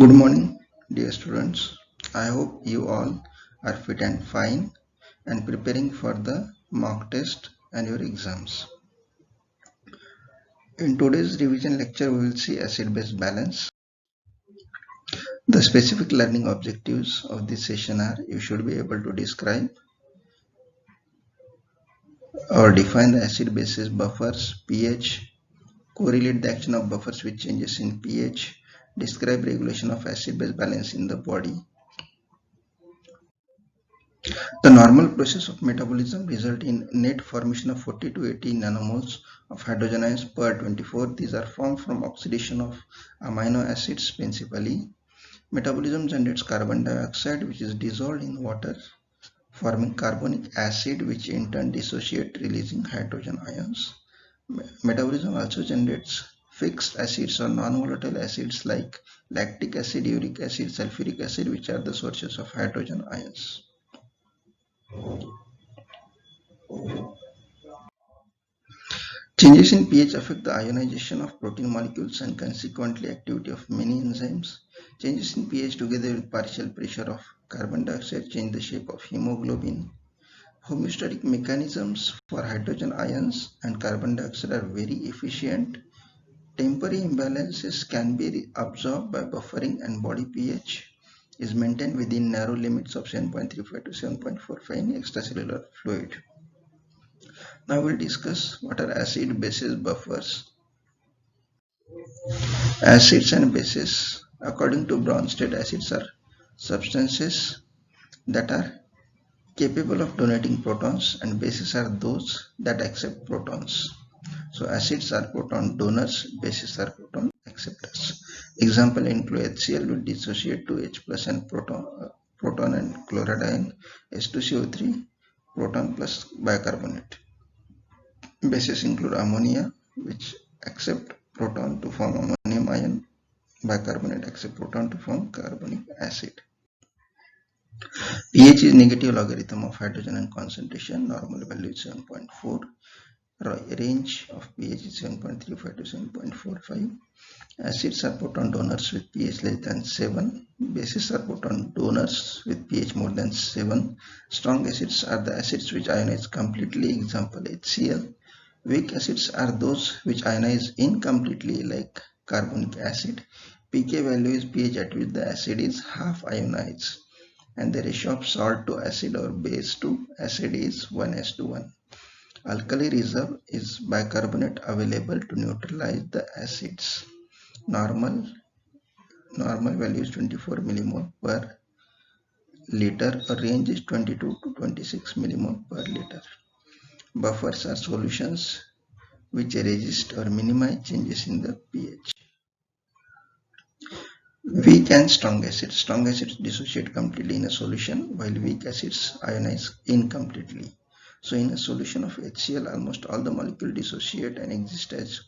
Good morning, dear students. I hope you all are fit and fine and preparing for the mock test and your exams. In today's revision lecture, we will see acid-base balance. The specific learning objectives of this session are: you should be able to describe or define the acid-bases buffers, pH, correlate the action of buffers with changes in pH, describe regulation of acid-base balance in the body. The normal process of metabolism results in net formation of 40 to 80 nanomoles of hydrogen ions per 24. These are formed from oxidation of amino acids principally. Metabolism generates carbon dioxide, which is dissolved in water, forming carbonic acid, which in turn dissociates, releasing hydrogen ions. Metabolism also generates fixed acids or non-volatile acids like lactic acid, uric acid, sulfuric acid, which are the sources of hydrogen ions. Changes in pH affect the ionization of protein molecules and consequently activity of many enzymes. Changes in pH together with partial pressure of carbon dioxide change the shape of hemoglobin. Homeostatic mechanisms for hydrogen ions and carbon dioxide are very efficient. Temporary imbalances can be absorbed by buffering, and body pH is maintained within narrow limits of 7.35 to 7.45 in extracellular fluid. Now we'll discuss what are acid-bases buffers. Acids and bases. According to Bronsted, acids are substances that are capable of donating protons, and bases are those that accept protons. So acids are proton donors, bases are proton acceptors. Example include HCl will dissociate to H plus and proton and chloride ion, H2CO3, proton plus bicarbonate. Bases include ammonia, which accept proton to form ammonium ion, bicarbonate accept proton to form carbonic acid. pH is negative logarithm of hydrogen and concentration. Normal value is 7.4. Range of pH is 7.35 to 7.45. Acids are proton donors with pH less than 7. Bases are proton donors with pH more than 7. Strong acids are the acids which ionize completely, example HCl. Weak acids are those which ionize incompletely, like carbonic acid. pK value is pH at which the acid is half ionized, and the ratio of salt to acid or base to acid is 1:1. Alkali reserve is bicarbonate available to neutralize the acids. Normal value is 24 millimole per liter. Range is 22 to 26 millimole per liter. Buffers are solutions which resist or minimize changes in the pH. Weak and strong acids. Strong acids dissociate completely in a solution, while weak acids ionize incompletely. So in a solution of HCl, almost all the molecules dissociate and exist as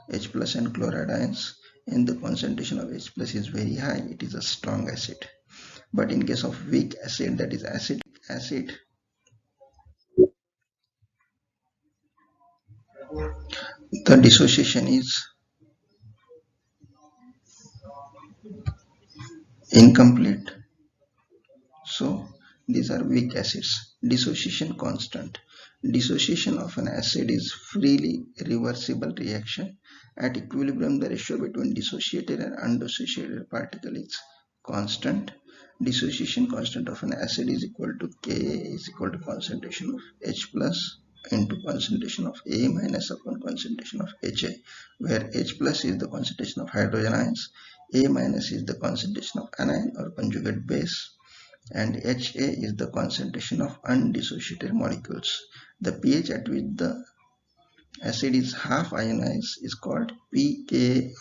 H plus and chloride ions, and the concentration of H plus is very high. It is a strong acid. But in case of weak acid, that is acidic acid, the dissociation is incomplete. So these are weak acids. Dissociation constant. Dissociation of an acid is freely reversible reaction. At equilibrium, the ratio between dissociated and undissociated particle is constant. Dissociation constant of an acid is equal to Ka is equal to concentration of H plus into concentration of A minus upon concentration of Ha, where H plus is the concentration of hydrogen ions, A minus is the concentration of anion or conjugate base, and Ha is the concentration of undissociated molecules. The pH at which the acid is half ionized is called pKa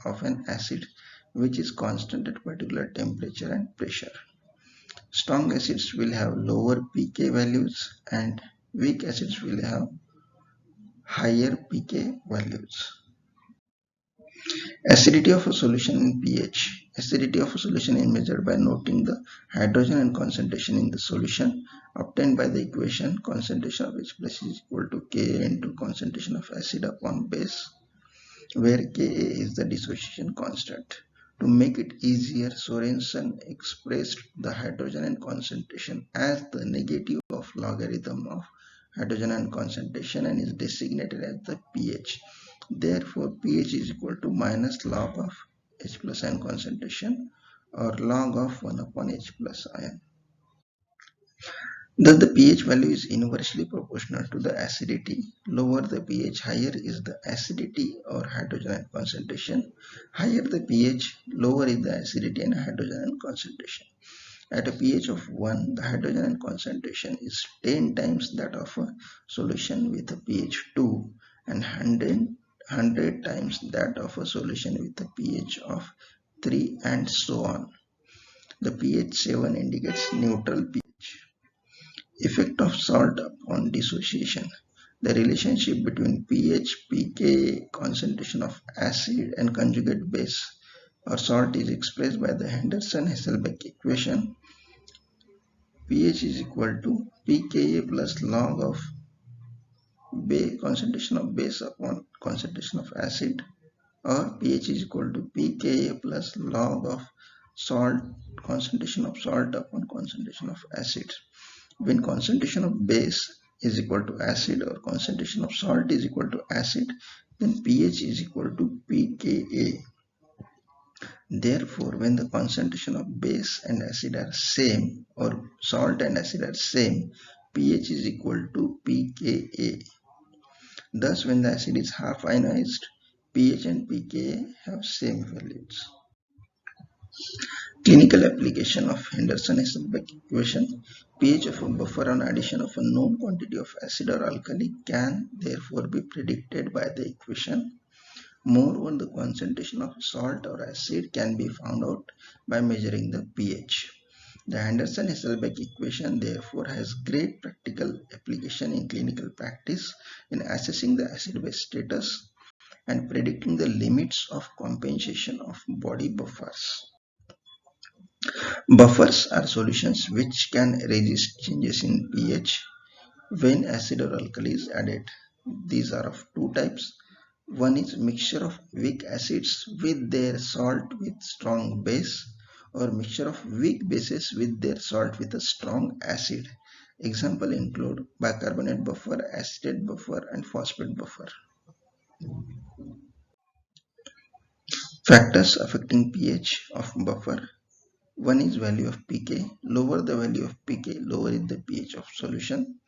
of an acid, which is constant at particular temperature and pressure. Strong acids will have lower pK values and weak acids will have higher pK values. Acidity of a solution in pH. Acidity of a solution is measured by noting the hydrogen and concentration in the solution obtained by the equation concentration of H plus is equal to Ka into concentration of acid upon base, where Ka is the dissociation constant. To make it easier, Sorensen expressed the hydrogen concentration as the negative of logarithm of hydrogen concentration and is designated as the pH. Therefore, pH is equal to minus log of H plus ion concentration or log of 1 upon H plus ion. Thus, the pH value is inversely proportional to the acidity. Lower the pH, higher is the acidity or hydrogen concentration. Higher the pH, lower is the acidity and hydrogen concentration. At a pH of 1, the hydrogen concentration is 10 times that of a solution with a pH 2 and 100 times that of a solution with a pH of 3 and so on. The pH 7 indicates neutral pH. Effect of salt upon dissociation. The relationship between pH, pKa, concentration of acid and conjugate base or salt is expressed by the Henderson-Hasselbalch equation. pH is equal to pKa plus log of concentration of base upon concentration of acid, or pH is equal to pKa plus log of salt concentration of salt upon concentration of acid. When concentration of base is equal to acid or concentration of salt is equal to acid, then pH is equal to pKa. Therefore, when the concentration of base and acid are same or salt and acid are same, pH is equal to pKa. Thus, when the acid is half ionized, pH and pKa have same values. Clinical application of Henderson-Hasselbalch equation. pH of a buffer on addition of a known quantity of acid or alkali can therefore be predicted by the equation. Moreover, the concentration of salt or acid can be found out by measuring the pH. The Henderson-Hasselbalch equation therefore has great practical application in clinical practice in assessing the acid-base status and predicting the limits of compensation of body buffers. Buffers are solutions which can resist changes in pH when acid or alkali is added. These are of two types. One is mixture of weak acids with their salt with strong base, or mixture of weak bases with their salt with a strong acid. Example include bicarbonate buffer, acetate buffer and phosphate buffer. Factors affecting pH of buffer. One is value of pK. Lower the value of pK, lower is the pH of solution.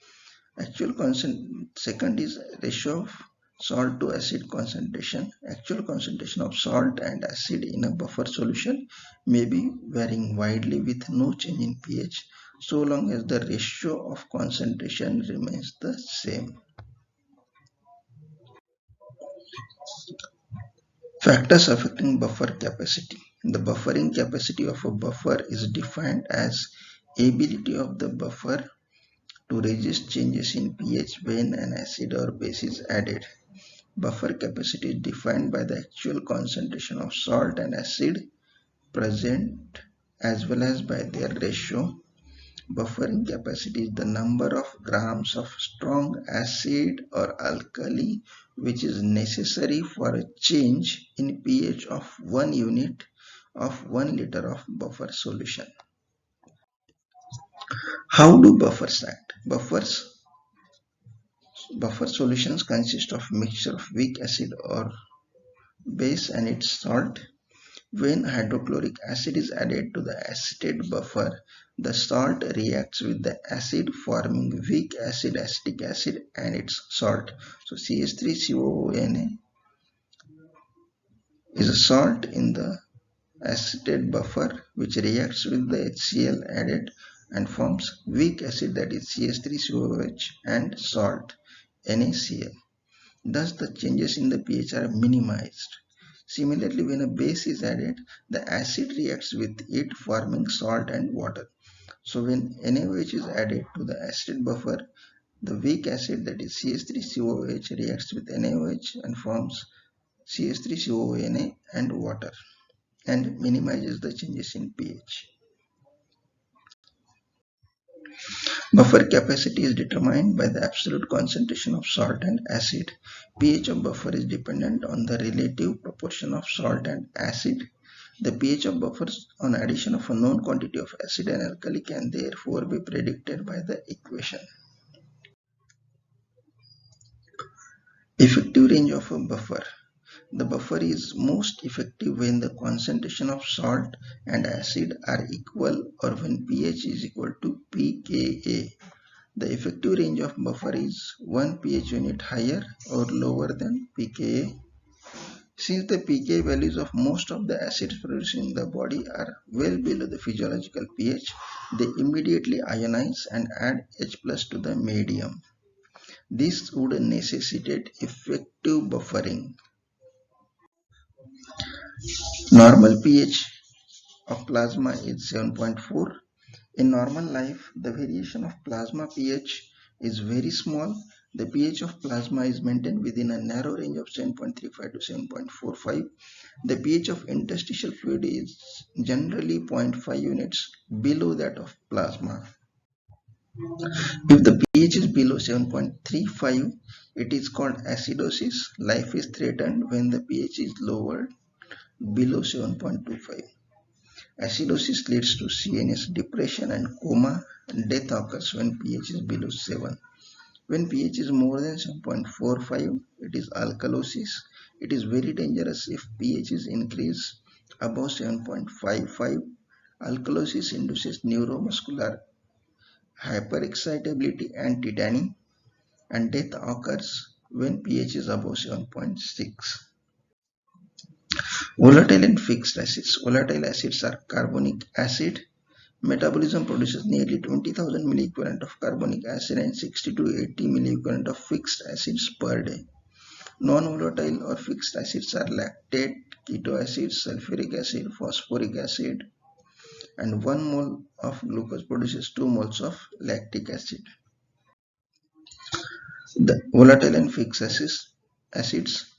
Second is ratio of salt to acid concentration. Actual concentration of salt and acid in a buffer solution may be varying widely with no change in pH so long as the ratio of concentration remains the same. Factors affecting buffer capacity. The buffering capacity of a buffer is defined as ability of the buffer to resist changes in pH when an acid or base is added. Buffer capacity is defined by the actual concentration of salt and acid present as well as by their ratio. Buffering capacity is the number of grams of strong acid or alkali which is necessary for a change in pH of 1 unit of 1 liter of buffer solution. How do buffers act? Buffer solutions consist of mixture of weak acid or base and its salt. When hydrochloric acid is added to the acetate buffer, the salt reacts with the acid forming weak acid, acetic acid and its salt. So CH3COONA is a salt in the acetate buffer which reacts with the HCl added and forms weak acid, that is CH3COOH, and salt NaCl. Thus the changes in the pH are minimized. Similarly, when a base is added, the acid reacts with it forming salt and water. So when NaOH is added to the acetate buffer, the weak acid, that is CH3COOH, reacts with NaOH and forms CH3COONA and water and minimizes the changes in pH. Buffer capacity is determined by the absolute concentration of salt and acid. pH of buffer is dependent on the relative proportion of salt and acid. The pH of buffers on addition of a known quantity of acid and alkali can therefore be predicted by the equation. Effective range of a buffer. The buffer is most effective when the concentration of salt and acid are equal or when pH is equal to pKa. The effective range of buffer is 1 pH unit higher or lower than pKa. Since the pKa values of most of the acids produced in the body are well below the physiological pH, they immediately ionize and add H plus to the medium. This would necessitate effective buffering. Normal pH of plasma is 7.4. In normal life, the variation of plasma pH is very small. The pH of plasma is maintained within a narrow range of 7.35 to 7.45. The pH of interstitial fluid is generally 0.5 units below that of plasma. If the pH is below 7.35, it is called acidosis. Life is threatened when the pH is lowered below 7.25. Acidosis leads to CNS depression and coma. Death occurs when pH is below 7. When pH is more than 7.45, it is alkalosis. It is very dangerous if pH is increased above 7.55. Alkalosis induces neuromuscular hyperexcitability and tetany, and death occurs when pH is above 7.6. Volatile and fixed acids. Volatile acids are carbonic acid. Metabolism produces nearly 20,000 milliequivalent of carbonic acid and 60 to 80 milliequivalent of fixed acids per day. Non-volatile or fixed acids are lactate, keto acids, sulfuric acid, phosphoric acid, and 1 mole of glucose produces 2 moles of lactic acid. The volatile and fixed acids,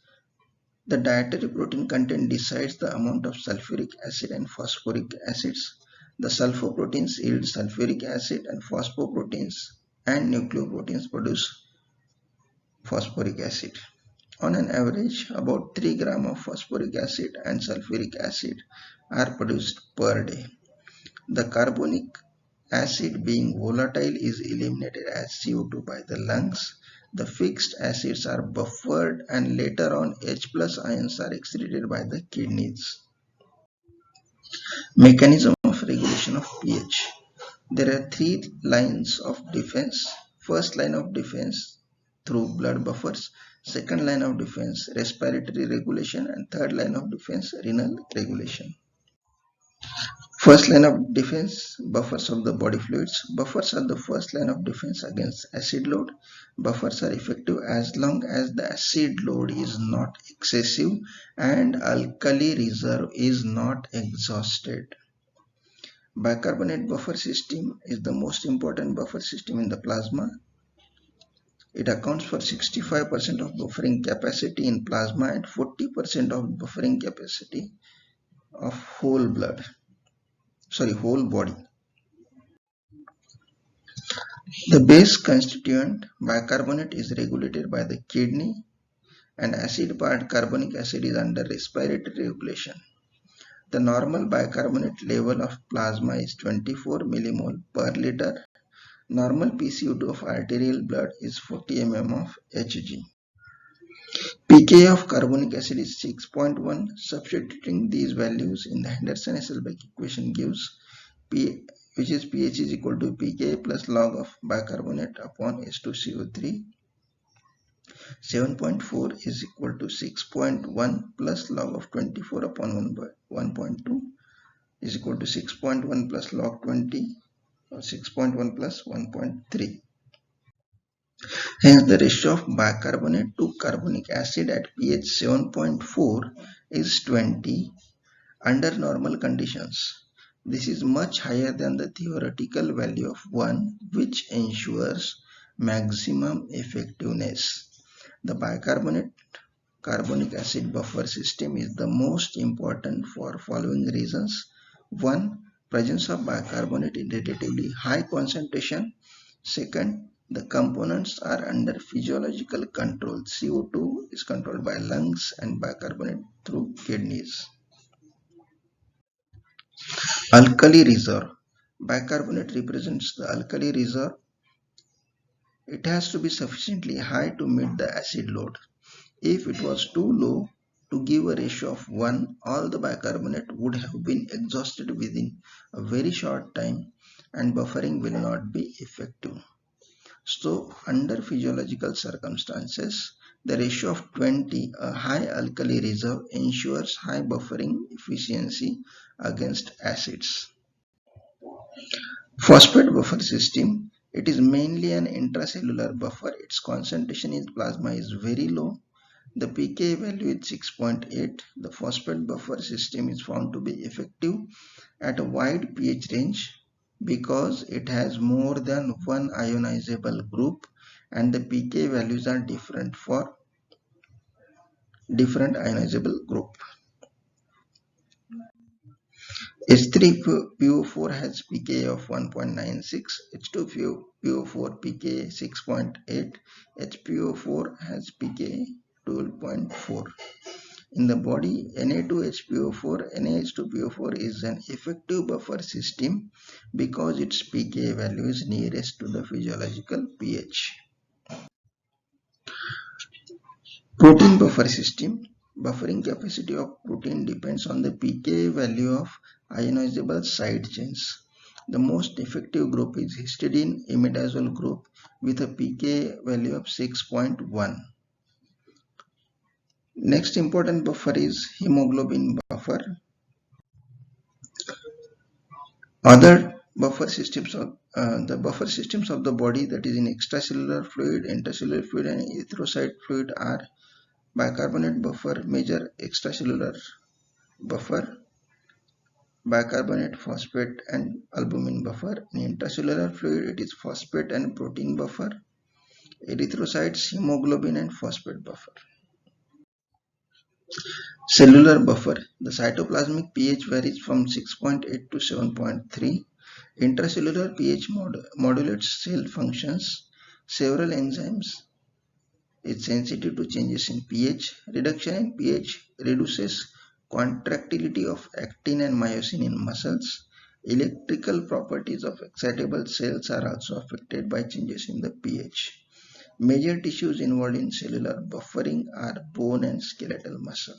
the dietary protein content decides the amount of sulfuric acid and phosphoric acids. The sulfoproteins yield sulfuric acid and phosphoproteins and nucleoproteins produce phosphoric acid. On an average, about 3 grams of phosphoric acid and sulfuric acid are produced per day. The carbonic acid being volatile is eliminated as CO2 by the lungs. The fixed acids are buffered and later on H plus ions are excreted by the kidneys. Mechanism of regulation of pH. There are 3 lines of defense. First line of defense through blood buffers, second line of defense respiratory regulation, and third line of defense renal regulation. First line of defense, buffers of the body fluids. Buffers are the first line of defense against acid load. Buffers are effective as long as the acid load is not excessive and alkali reserve is not exhausted. Bicarbonate buffer system is the most important buffer system in the plasma. It accounts for 65% of buffering capacity in plasma and 40% of buffering capacity of whole body. The base constituent bicarbonate is regulated by the kidney, and acid part carbonic acid is under respiratory regulation. The normal bicarbonate level of plasma is 24 millimole per liter. Normal PCO2 of arterial blood is 40 mm of Hg. pKa of carbonic acid is 6.1. Substituting these values in the Henderson-Hasselbalch equation gives which is pH is equal to pKa plus log of bicarbonate upon H2CO3. 7.4 is equal to 6.1 plus log of 24 upon 1.2 is equal to 6.1 plus log 20 or 6.1 plus 1.3. Hence, the ratio of bicarbonate to carbonic acid at pH 7.4 is 20 under normal conditions. This is much higher than the theoretical value of 1, which ensures maximum effectiveness. The bicarbonate carbonic acid buffer system is the most important for following reasons. 1. Presence of bicarbonate in relatively high concentration. Second, the components are under physiological control. CO2 is controlled by lungs and bicarbonate through kidneys. Alkali Reserve. Bicarbonate represents the alkali reserve. It has to be sufficiently high to meet the acid load. If it was too low to give a ratio of 1, all the bicarbonate would have been exhausted within a very short time and buffering will not be effective. So, under physiological circumstances, the ratio of 20, a high alkali reserve, ensures high buffering efficiency against acids. Phosphate buffer system. It is mainly an intracellular buffer. Its concentration in plasma is very low. The pK value is 6.8. The phosphate buffer system is found to be effective at a wide pH range because it has more than one ionizable group and the pK values are different for different ionizable group. H3PO4 has pK of 1.96, H2PO4 pK 6.8, HPO4 has pK 12.4. In the body, Na2HPO4, NaH2PO4 is an effective buffer system because its pK value is nearest to the physiological pH. Protein buffer system. Buffering capacity of protein depends on the pK value of ionizable side chains. The most effective group is histidine imidazole group with a pK value of 6.1. Next important buffer is hemoglobin buffer. Other buffer systems of the buffer systems of the body, that is in extracellular fluid, intercellular fluid and erythrocyte fluid, are bicarbonate buffer, major extracellular buffer, bicarbonate, phosphate and albumin buffer. In intracellular fluid, it is phosphate and protein buffer, erythrocytes, hemoglobin and phosphate buffer. Cellular buffer. The cytoplasmic pH varies from 6.8 to 7.3. Intracellular pH modulates cell functions. Several enzymes is sensitive to changes in pH. Reduction in pH reduces contractility of actin and myosin in muscles. Electrical properties of excitable cells are also affected by changes in the pH. Major tissues involved in cellular buffering are bone and skeletal muscle.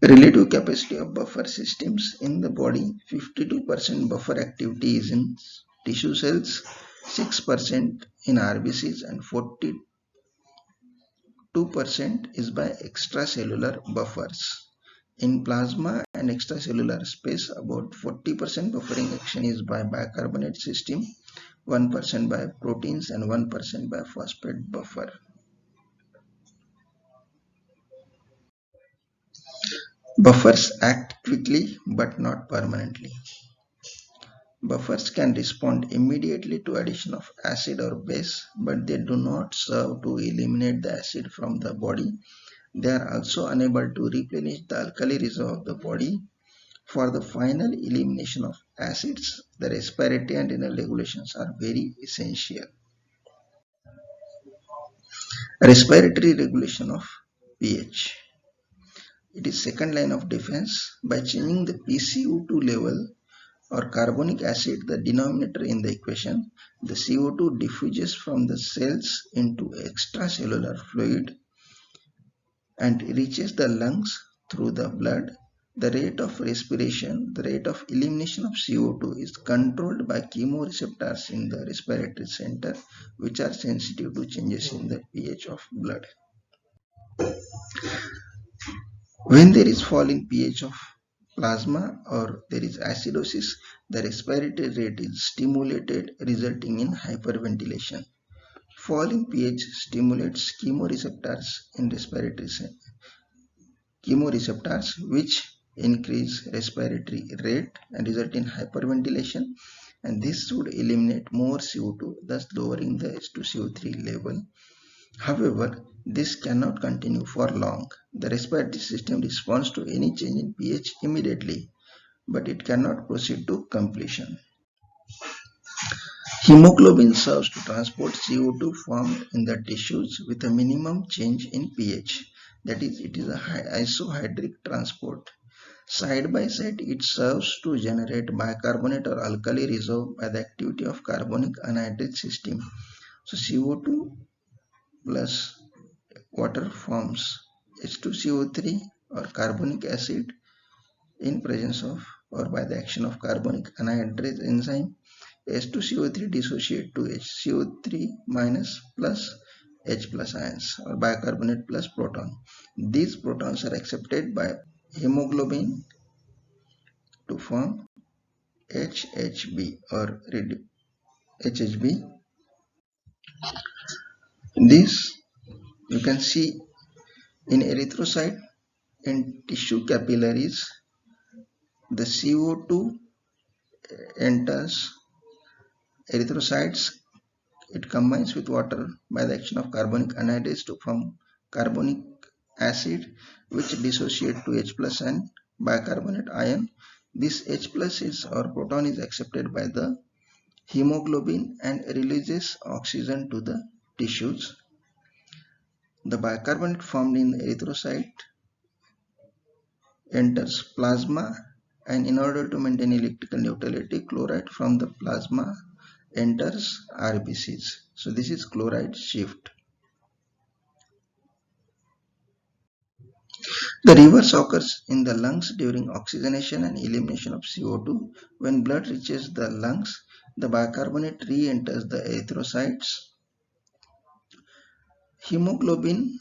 Relative capacity of buffer systems in the body: 52% buffer activity is in tissue cells, 6% in RBCs and 42% is by extracellular buffers. In plasma and extracellular space, about 40% buffering action is by bicarbonate system, 1% by proteins and 1% by phosphate buffer. Buffers act quickly but not permanently. Buffers can respond immediately to addition of acid or base, but they do not serve to eliminate the acid from the body. They are also unable to replenish the alkali reserve of the body. For the final elimination of acids, the respiratory and renal regulations are very essential. Respiratory regulation of pH. It is second line of defense. By changing the PCO2 level or carbonic acid, the denominator in the equation, the CO2 diffuses from the cells into extracellular fluid and reaches the lungs through the blood. The rate of respiration, the rate of elimination of CO2 is controlled by chemoreceptors in the respiratory center, which are sensitive to changes in the pH of blood. When there is fall in pH of plasma or there is acidosis, the respiratory rate is stimulated, resulting in hyperventilation. Fall in pH stimulates chemoreceptors in respiratory chemoreceptors, which increase respiratory rate and result in hyperventilation, and this should eliminate more CO2, thus lowering the H2CO3 level. However, this cannot continue for long. The respiratory system responds to any change in pH immediately, but it cannot proceed to completion. Hemoglobin serves to transport CO2 formed in the tissues with a minimum change in pH. That is, it is a isohydric transport. Side by side, it serves to generate bicarbonate or alkali reserve by the activity of carbonic anhydride system. So CO2 plus water forms H2CO3 or carbonic acid in presence of or by the action of carbonic anhydrase enzyme. H2CO3 dissociate to HCO3 minus plus H plus ions or bicarbonate plus proton. These protons are accepted by hemoglobin to form HHB or HHB. This you can see in erythrocyte and tissue capillaries. The CO2 enters erythrocytes. It combines with water by the action of carbonic anhydrase to form carbonic acid, which dissociate to H plus and bicarbonate ion. This H plus is or proton is accepted by the hemoglobin and releases oxygen to the tissues. The bicarbonate formed in the erythrocyte enters plasma, and in order to maintain electrical neutrality, chloride from the plasma enters RBCs. So this is chloride shift. The reverse occurs in the lungs during oxygenation and elimination of CO2. When blood reaches the lungs, the bicarbonate re-enters the erythrocytes. Hemoglobin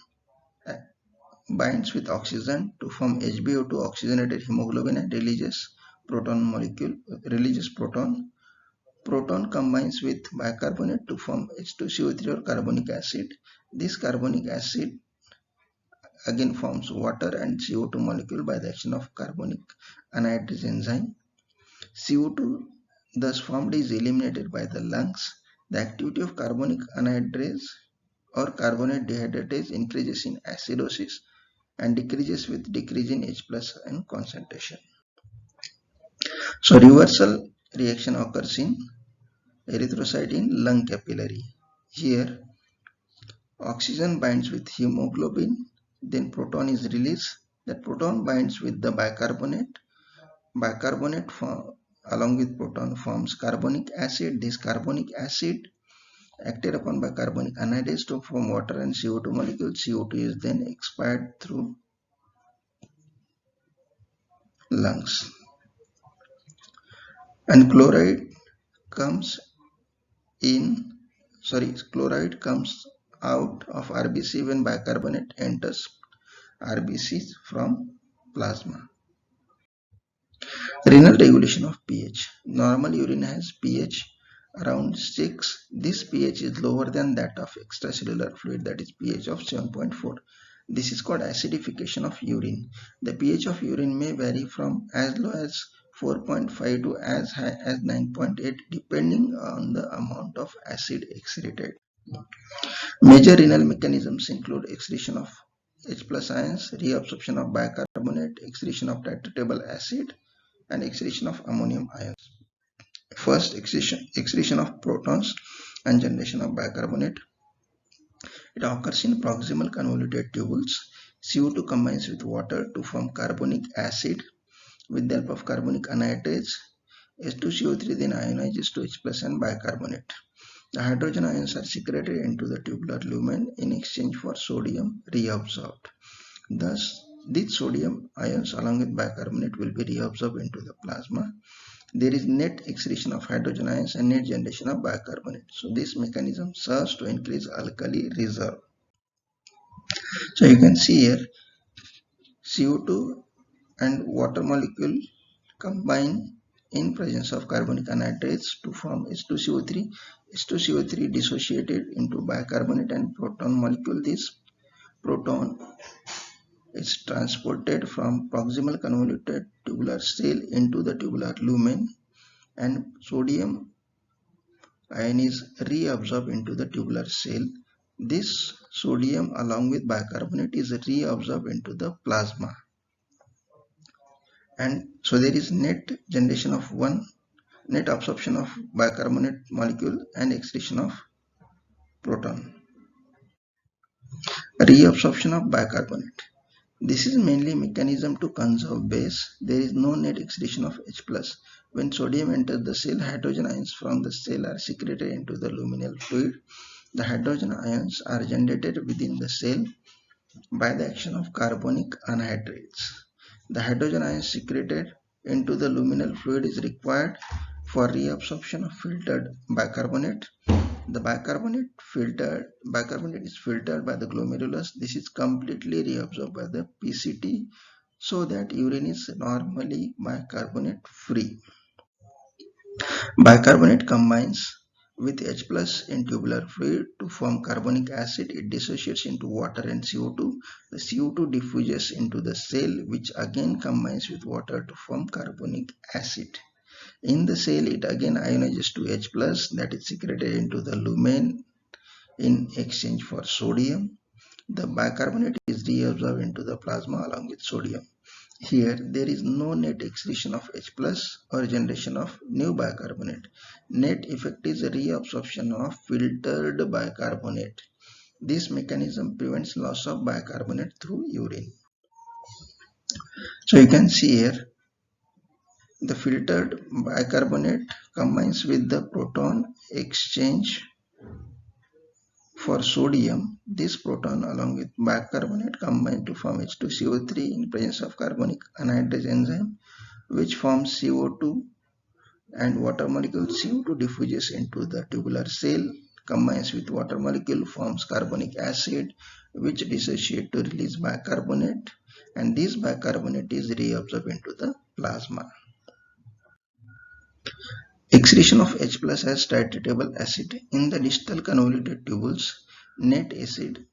binds with oxygen to form HbO2 oxygenated hemoglobin and releases proton. Proton combines with bicarbonate to form H2CO3 or carbonic acid. This carbonic acid again forms water and CO2 molecule by the action of carbonic anhydrase enzyme. CO2 thus formed is eliminated by the lungs. The activity of carbonic anhydrase or carbonate dehydratase increases in acidosis and decreases with decrease in H plus ion concentration. So reversal reaction occurs in erythrocyte in lung capillary. Here oxygen binds with hemoglobin, then proton is released. That proton binds with the bicarbonate. Bicarbonate along with proton forms carbonic acid. This carbonic acid acted upon by carbonic anhydrase to form water and CO2 molecules. CO2 is then expired through lungs. And chloride comes out of RBC when bicarbonate enters RBCs from plasma. Renal regulation of pH. Normal urine has pH around 6. This pH is lower than that of extracellular fluid, that is pH of 7.4. This is called acidification of urine. The pH of urine may vary from as low as 4.5 to as high as 9.8 depending on the amount of acid excreted. Major renal mechanisms include excretion of H plus ions, reabsorption of bicarbonate, excretion of titratable acid, and excretion of ammonium ions. First, excretion of protons and generation of bicarbonate. It occurs in proximal convoluted tubules. CO2 combines with water to form carbonic acid with the help of carbonic anhydrase. H2CO3 then ionizes to H plus and bicarbonate. The hydrogen ions are secreted into the tubular lumen in exchange for sodium reabsorbed. Thus, these sodium ions along with bicarbonate will be reabsorbed into the plasma. There is net excretion of hydrogen ions and net generation of bicarbonate. So this mechanism serves to increase alkali reserve. So you can see here CO2 and water molecule combine in presence of carbonic anhydrase to form H2CO3. H2CO3 dissociated into bicarbonate and proton molecule. This proton is transported from proximal convoluted tubular cell into the tubular lumen, and sodium ion is reabsorbed into the tubular cell. This sodium along with bicarbonate is reabsorbed into the plasma, and so there is net generation of net absorption of bicarbonate molecule and excretion of proton. Reabsorption of bicarbonate. This is mainly mechanism to conserve base. There is no net excretion of H+. When sodium enters the cell, hydrogen ions from the cell are secreted into the luminal fluid. The hydrogen ions are generated within the cell by the action of carbonic anhydrases. The hydrogen ions secreted into the luminal fluid is required for reabsorption of filtered bicarbonate. The bicarbonate is filtered by the glomerulus. This is completely reabsorbed by the PCT so that urine is normally bicarbonate free. Bicarbonate combines with H plus in tubular fluid to form carbonic acid. It dissociates into water and CO2. The CO2 diffuses into the cell, which again combines with water to form carbonic acid. In the cell, it again ionizes to H plus, that is secreted into the lumen in exchange for sodium. The bicarbonate is reabsorbed into the plasma along with sodium. Here, there is no net excretion of H plus or generation of new bicarbonate. Net effect is reabsorption of filtered bicarbonate. This mechanism prevents loss of bicarbonate through urine. So you can see here, the filtered bicarbonate combines with the proton exchange for sodium. This proton along with bicarbonate combine to form H2CO3 in presence of carbonic anhydrase enzyme, which forms CO2, and water molecule CO2 diffuses into the tubular cell, combines with water molecule, forms carbonic acid, which dissociate to release bicarbonate, and this bicarbonate is reabsorbed into the plasma. Excretion of H plus as titratable acid. In the distal convoluted tubules, net acid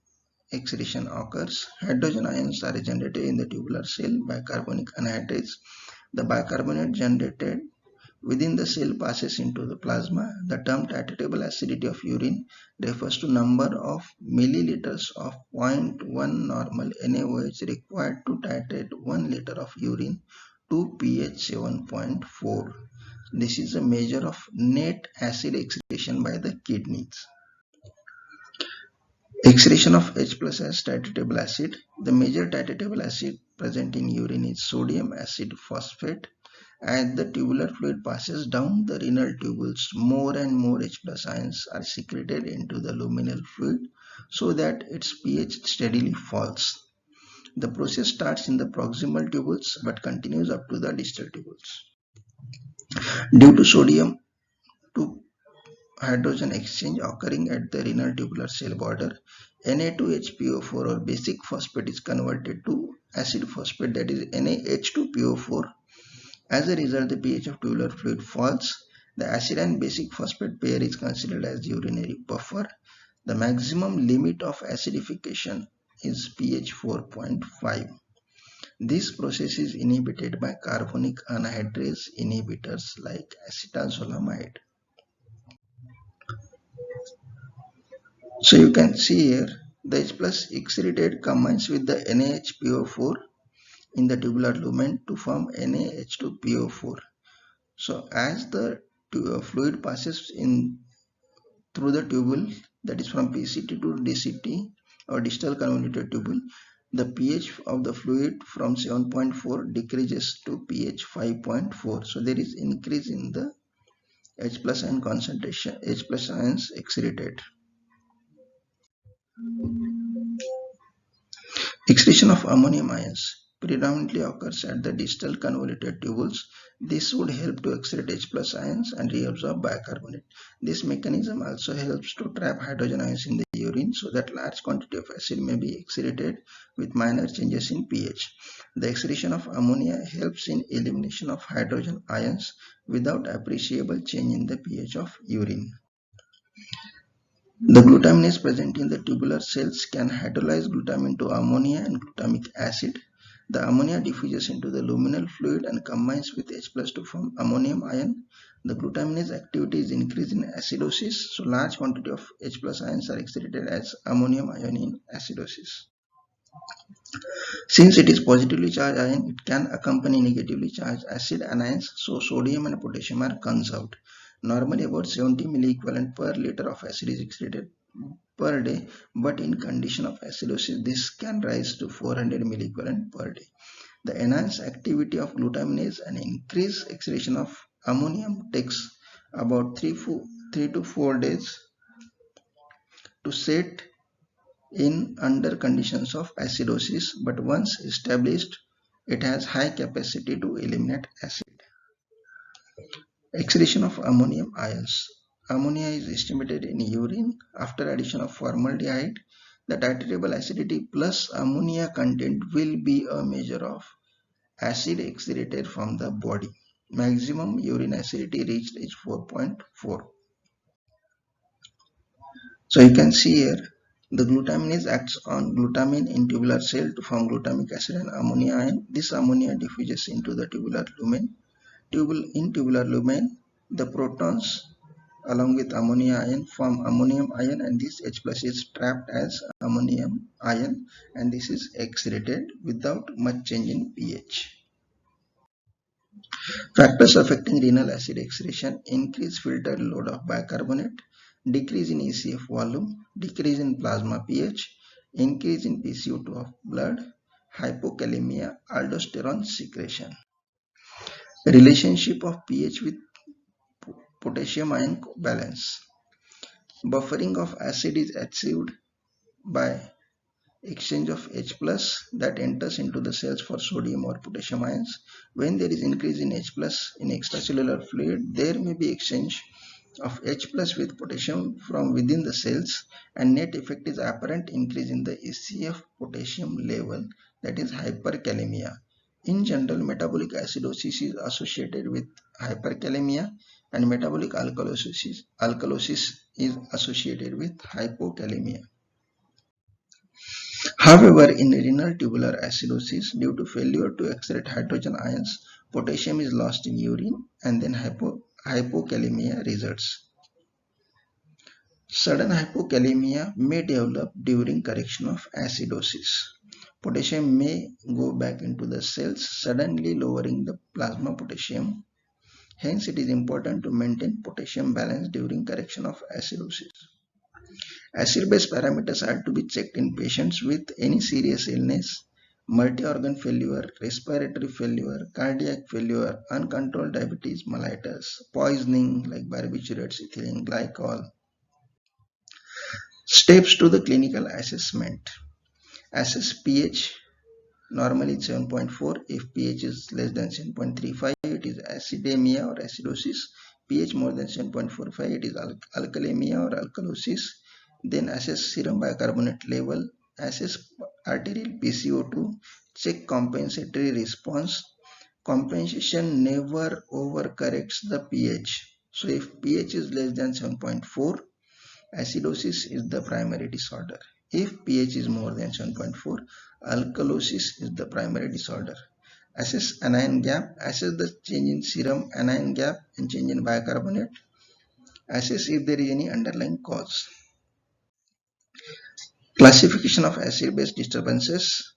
excretion occurs. Hydrogen ions are generated in the tubular cell by carbonic anhydrase. The bicarbonate generated within the cell passes into the plasma. The term titratable acidity of urine refers to number of milliliters of 0.1 normal NaOH required to titrate 1 liter of urine to pH 7.4. This is a measure of net acid excretion by the kidneys. Excretion of H plus as titratable acid. The major titratable acid present in urine is sodium acid phosphate. As the tubular fluid passes down the renal tubules, more and more H plus ions are secreted into the luminal fluid so that its pH steadily falls. The process starts in the proximal tubules but continues up to the distal tubules. Due to sodium to hydrogen exchange occurring at the renal tubular cell border, Na2HPO4 or basic phosphate is converted to acid phosphate, that is NaH2PO4. As a result, the pH of tubular fluid falls. The acid and basic phosphate pair is considered as the urinary buffer. The maximum limit of acidification is pH 4.5. This process is inhibited by carbonic anhydrase inhibitors like acetazolamide. So you can see here, the H plus excreted combines with the NaHPO4 in the tubular lumen to form NaH2PO4. So as the fluid passes in through the tubule, that is from PCT to DCT or distal convoluted tubule, the pH of the fluid from 7.4 decreases to pH 5.4. So there is increase in the H plus ion concentration, H plus ions excreted. Excretion of ammonium ions predominantly occurs at the distal convoluted tubules. This would help to excrete H plus ions and reabsorb bicarbonate. This mechanism also helps to trap hydrogen ions in the urine so that large quantity of acid may be excreted with minor changes in pH. The excretion of ammonia helps in elimination of hydrogen ions without appreciable change in the pH of urine. The glutaminase present in the tubular cells can hydrolyze glutamine to ammonia and glutamic acid. The ammonia diffuses into the luminal fluid and combines with H plus to form ammonium ion. The glutaminase activity is increased in acidosis, so large quantity of H plus ions are excreted as ammonium ion in acidosis. Since it is positively charged ion, it can accompany negatively charged acid anions, so sodium and potassium are conserved. Normally about 70 milliequivalent per liter of acid is excreted per day, but in condition of acidosis, this can rise to 400 milliequivalent per day. The enhanced activity of glutaminase and increased excretion of ammonium takes about 3 to 4 days to set in under conditions of acidosis, but once established, it has high capacity to eliminate acid. Excretion of ammonium ions. Ammonia is estimated in urine after addition of formaldehyde. The titratable acidity plus ammonia content will be a measure of acid excreted from the body. Maximum urine acidity reached is 4.4. So you can see here the glutaminase acts on glutamine in tubular cell to form glutamic acid and ammonia ion. This ammonia diffuses into the tubular lumen. In tubular lumen, the protons along with ammonia ion form ammonium ion, and this H plus is trapped as ammonium ion, and this is excreted without much change in pH. Factors affecting renal acid excretion: increased filtered load of bicarbonate, decrease in ECF volume, decrease in plasma pH, increase in PCO2 of blood, hypokalemia, aldosterone secretion. Relationship of pH with potassium ion balance. Buffering of acid is achieved by exchange of H plus that enters into the cells for sodium or potassium ions. When there is increase in H plus in extracellular fluid, there may be exchange of H plus with potassium from within the cells, and net effect is apparent increase in the ECF potassium level, that is hyperkalemia. In general, metabolic acidosis is associated with hyperkalemia, and metabolic alkalosis is associated with hypokalemia. However, in renal tubular acidosis, due to failure to excrete hydrogen ions, potassium is lost in urine, and then hypokalemia results. Sudden hypokalemia may develop during correction of acidosis. Potassium may go back into the cells, suddenly lowering the plasma potassium. Hence, it is important to maintain potassium balance during correction of acidosis. Acid-base parameters are to be checked in patients with any serious illness, multi-organ failure, respiratory failure, cardiac failure, uncontrolled diabetes mellitus, poisoning like barbiturates, ethylene glycol. Steps to the clinical assessment. Assess pH. Normally 7.4. If pH is less than 7.35, it is acidemia or acidosis. pH more than 7.45, it is alkalemia or alkalosis. Then assess serum bicarbonate level, assess arterial PCO2, check compensatory response. Compensation never overcorrects the pH. So if pH is less than 7.4, acidosis is the primary disorder. If pH is more than 7.4, alkalosis is the primary disorder. Assess anion gap, assess the change in serum anion gap and change in bicarbonate. Assess if there is any underlying cause. Classification of acid-base disturbances.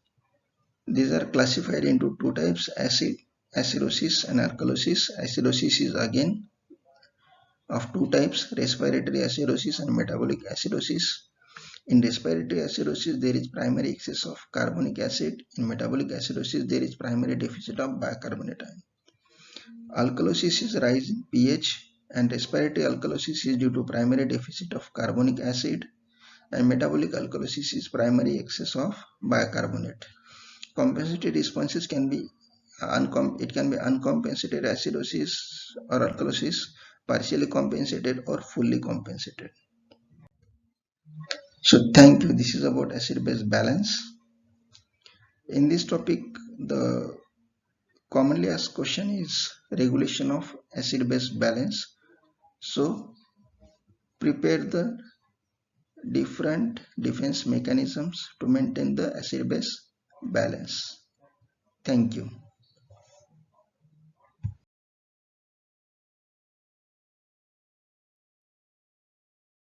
These are classified into two types: acidosis and alkalosis. Acidosis is again of two types: respiratory acidosis and metabolic acidosis. In respiratory acidosis, there is primary excess of carbonic acid. In metabolic acidosis, there is primary deficit of bicarbonate ion. Alkalosis is rise in pH, and respiratory alkalosis is due to primary deficit of carbonic acid, and metabolic alkalosis is primary excess of bicarbonate. Compensated responses can be uncompensated acidosis or alkalosis, partially compensated or fully compensated. So thank you. This is about acid-base balance. In this topic, the commonly asked question is regulation of acid-base balance. So prepare the different defense mechanisms to maintain the acid-base balance. Thank you.